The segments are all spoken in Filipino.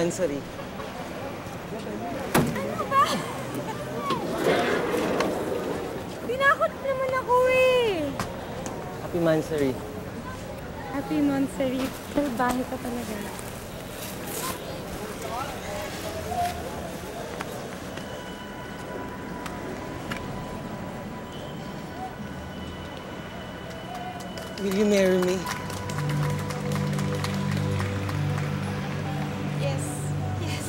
Mansari. Ano ba? Tinakot naman ako eh. Happy Mansari. Happy Mansari. Salbahe ka talaga. Will you marry me? Yes. Yes.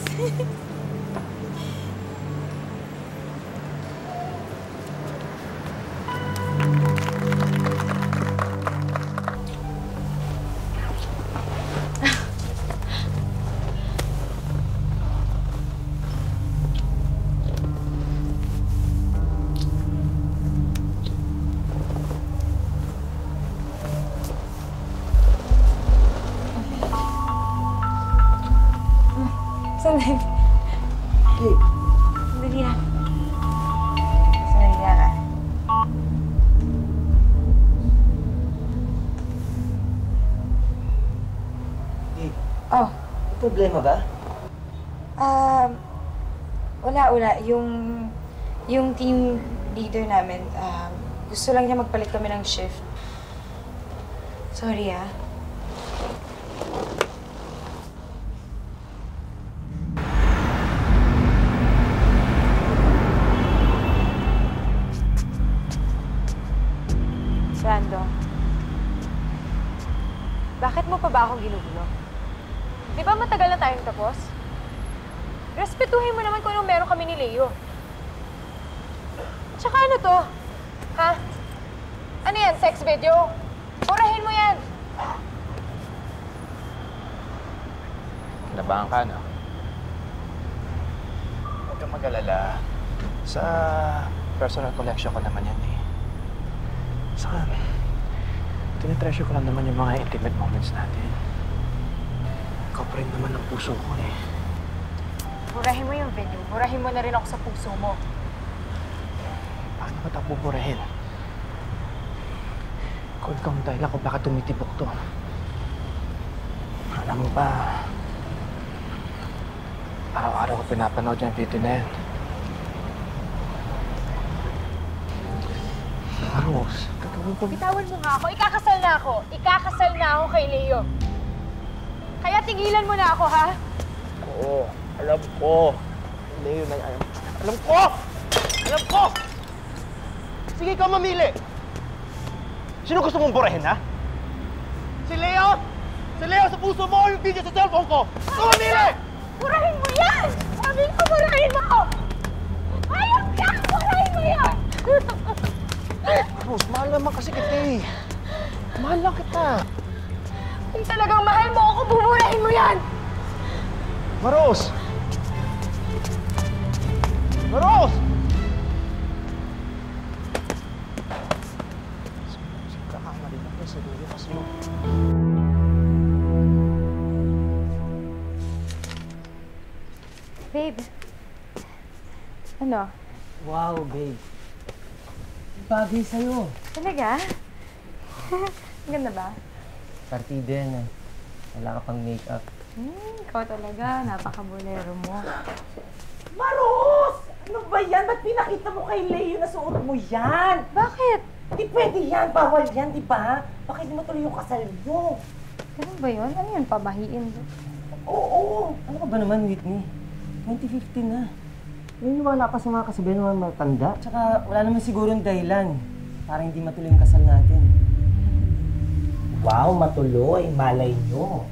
Sandali. Hey. Sandali yan. Sandali yan ah. Hey. Oh. May problema ba? Wala. Yung team leader namin, gusto lang niya magpalit kami ng shift. Sorry ah. Brando, bakit mo pa ba ako ginugulo? Di ba matagal na tayong tapos? Respetuhin mo naman kung anong meron kami ni Leo. Tsaka ano to? Ha? Ano yan? Sex video? Purahin mo yan! Kinabahan ka, no? Huwag kang mag-alala. Sa personal collection ko naman yan, eh. Saka, tinitreasure ko lang naman yung mga intimate moments natin. Ikaw pa rin naman ang puso ko, eh. Purahin mo yung video. Purahin mo na rin ako sa puso mo. Paano ba ito pupurahin? Kung ikaw ang dahilan ko, baka tumitibok to. Alam mo ba, araw-araw ko pinapanood yung video na yan. Rose, tatawin ko. Bitawan mo nga ako. Ikakasal na ako. Ikakasal na ako kay Leo. Kaya tigilan mo na ako, ha? Oo, alam ko. Leo na yan. Alam ko! Alam ko! Sige, ikaw mamili. Sino gusto mong burahin, ha? Si Leo? Si Leo sa puso mo o yung video sa cellphone ko? Ikaw mamili! Burahin mo yan! Sabi ko, burahin mo! Ayaw ka! Burahin mo yan! Rose, mahal naman kasi kita eh. Mahal lang kita. Kung talagang mahal mo ako, buburahin mo yan! Rose! Rose! Kakamali na ito sa dulo kasi mo. Babe. Ano? Wow, babe. Bagay sa'yo. Talaga? Ganda ba? Partida yan, eh. Wala ka pang make-up. Ikaw talaga. Napaka-bolero mo. Maros! Ano ba yan? Ba't pinakita mo kay Leo na suot mo yan? Bakit? Di pwede yan. Bawal yan, di ba? Baka hindi matuloy yung kasal mo. Ganun ba yun? Ano yun? Pabahiin? Oo. Ano ka ba naman, Whitney? 2015 na. Naniniwala ka sa mga kasabihan ng mga matanda. Tsaka wala naman sigurong dahilan para hindi matuloy yung kasal natin. Wow, matuloy. Malay nyo.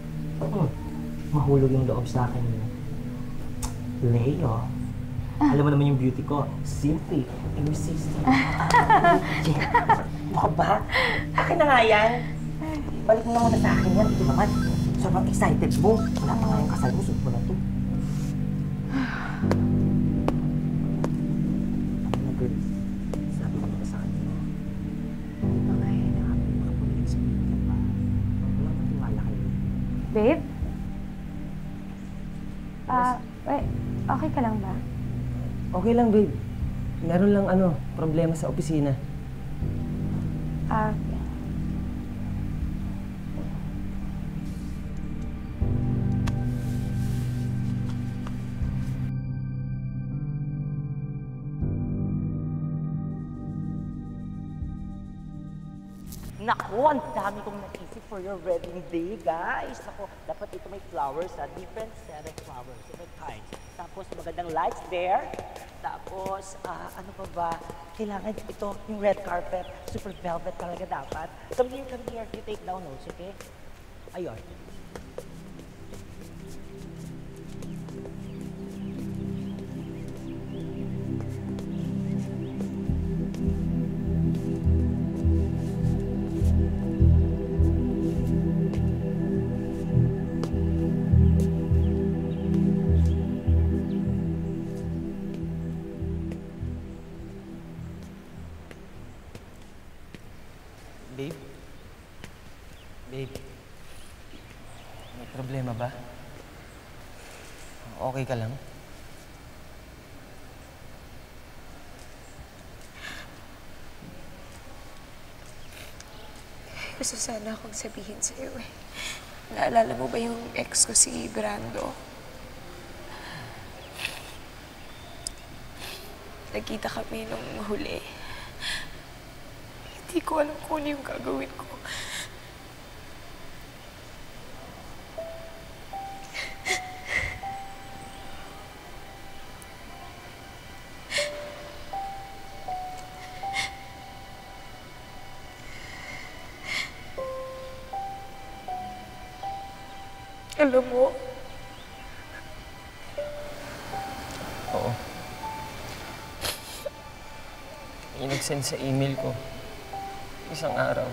Mahulog yung loob sa akin. Leo. Alam mo naman yung beauty ko. Simply irresistible. Ano ka ba? Akin na nga yan. Balik mo na muna sa akin yan. Ito naman. Sobrang excited mo. Wala pa nga yung kasal mo. Suot mo na to. Sabi ko na sa kanya. Ay, nakapulitin sa mga ka pa. Wala pa tiwala kayo. Babe? Wait. Okay ka lang ba? Okay lang, babe. Meron lang problema sa opisina. Naku, ang dami kong naisip for your wedding day, guys. Naku, dapat ito may flowers, different set of flowers, different kinds. Tapos magandang lights there. Tapos, ano pa ba? Kailangan ito, yung red carpet, super velvet talaga dapat. Come here, you take down notes, okay? Ayun. Babe? Babe? May problema ba? Okay ka lang? Gusto sana akong sabihin sa'yo eh. Naalala mo ba yung ex ko si Brando? Nagkita kami nung huli. Hindi ko alam kung ano yung gagawin ko. Alam mo, Oo. May nag-send sa email ko. Isang araw.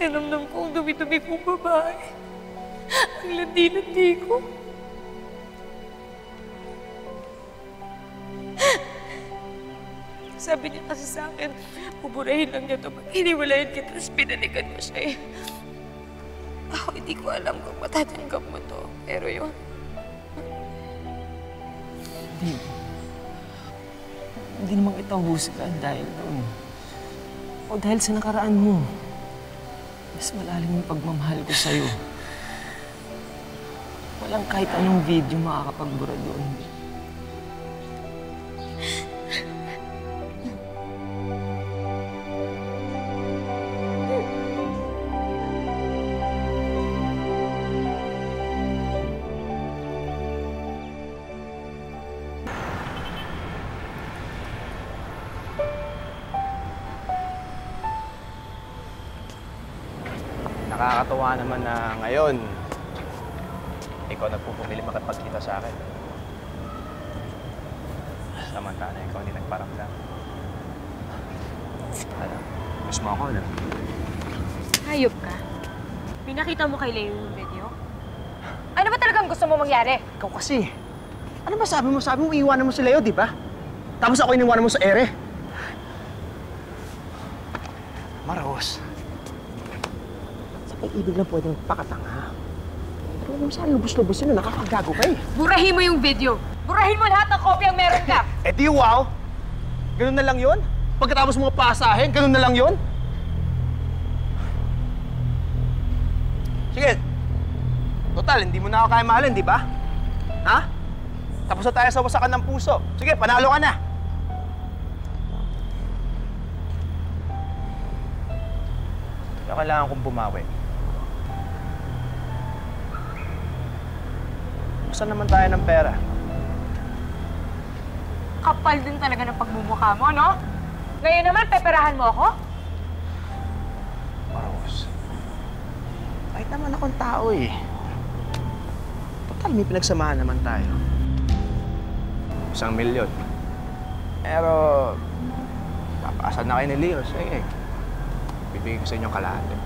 pakiramdam ko ang dumi-dumi kong babae. Ang landi-landi ko. Sabi niya kasi sa akin, buburahin lang niya ito pag hiniwalayan kita, tapos pinalikan mo siya eh. Ako hindi ko alam kung matatanggap mo to, pero yun. Hindi naman kita husgan dahil doon. O dahil sa nakaraan mo. Mas malalim yung pagmamahal ko sa'yo. Walang kahit anong video makakapagbura doon. Nakakatuwa naman na ngayon, ikaw nagpupumili makipagkita sa akin. Samantala, ikaw hindi nagparamdam. Ano? Gusto mo ako, ano? Hayop ka. Pinakita mo kay Leo yung video? Ano ba talagang gusto mo mangyari? Ikaw kasi. Ano ba sabi mo? Sabi mo iiwanan mo si Leo, di ba? Tapos ako iniwanan mo sa ere. Maros. Sa pag-ibig lang pwede magpakatanga. Pero huwag mo sana lubos-lubos yun, nakakagago ka eh. Burahin mo yung video! Burahin mo lahat ng kopyang meron ka! Eh di wow! Ganun na lang yun? Pagkatapos mga pasahin, ganun na lang yun? Sige. Total, hindi mo na ako kaya mahalin, di ba? Ha? Tapos na tayo sa wasakan ng puso. Sige, panalo ka na. Kaya kailangan kong bumawi. Saan naman tayo ng pera? Kapal din talaga ng pagmumukha mo, no? Ngayon naman, peperahan mo ako? Maros. Kahit naman akong tao eh. Total, may pinagsamahan naman tayo. 1 milyon. Pero, papaasan na kayo ni Leo. Sige, bibigay ko sa inyong kalahati.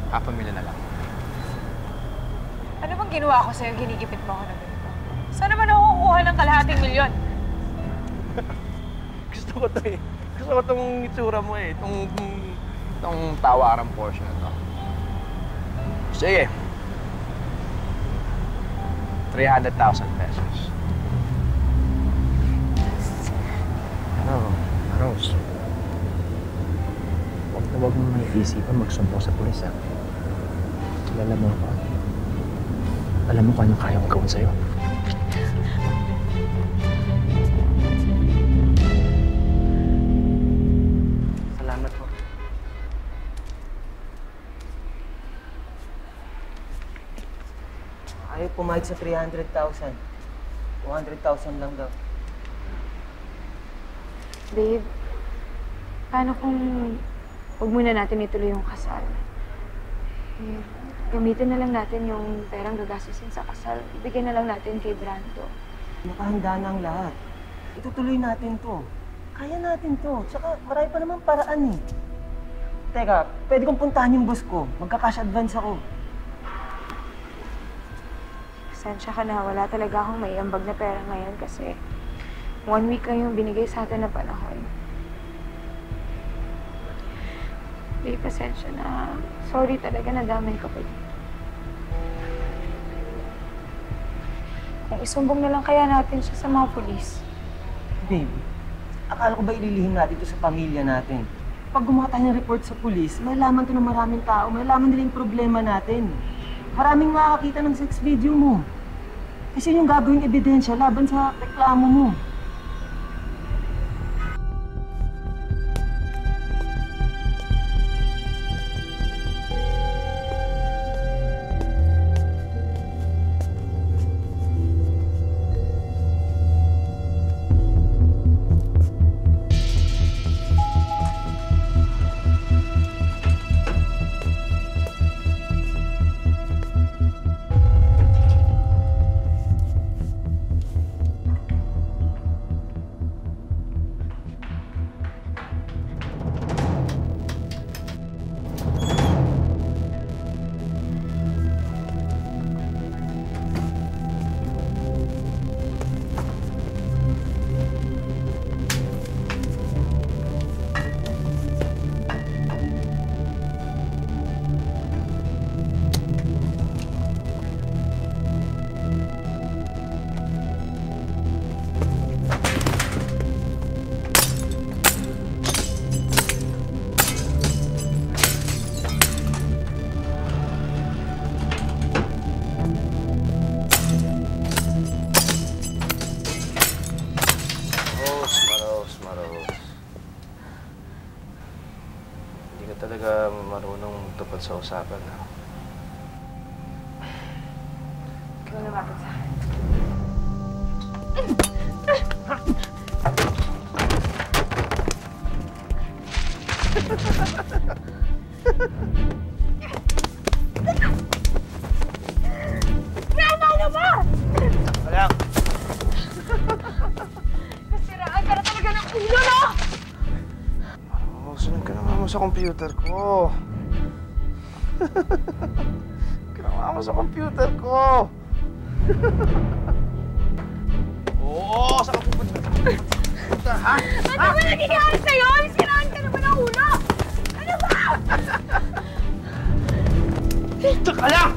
500,000 na lang. Ano bang ginawa ko sa'yo? Ginigipit mo ako na ganito. Saan naman ako kukuha ng kalahating milyon? Gusto ko to eh. Gusto ko tong itsura mo eh. Itong tawaran portion na to. Sige. 300,000 pesos. Ano, Rose? Huwag mo naman iisipan magsumbong sa pulis, ha? Kilala mo ako. Alam mo kung anong kaya kong gawin sa'yo. Salamat po. pumayag sa 300,000. 200,000 lang daw. Babe, paano kung huwag muna natin ituloy yung kasal? Eh, gamitin na lang natin yung perang gagastusin sa kasal. Ibigay na lang natin kay Brando. Nakahanda na ang lahat. Itutuloy natin to. Kaya natin to. Tsaka marami pa naman paraan eh. Teka, pwede kong puntahan yung boss ko. Magka-cash advance ako. Pasensya ka na, wala talaga akong maiambag na pera ngayon kasi 1 week lang yung binigay sa atin na panahon. Babe, pasensya na. Sorry talaga, nadamay ka pa dito. Kung isumbong na lang kaya natin siya sa mga pulis. Babe, akala ko ba ililihim natin ito sa pamilya natin? Pag gumawa tayo ng report sa pulis, malaman to ng maraming tao, malaman nila yung problema natin. Maraming makakakita ng sex video mo. Kasi yung gagawing ebidensya laban sa reklamo mo. Talaga marunong tupad sa usapan. Ikaw na bakit sa akin. Ano ba? Alam! Nasiraan ka na talaga ng ulo, no? Sunod ka naman mo sa computer ko. Ginawa mo sa computer ko. Oo, saan ka pupunta? Pupunta, ha? Ano ba nangyayari sa'yo? Nasiraan ka naman ng ulo! Ano ba? Puta ka lang!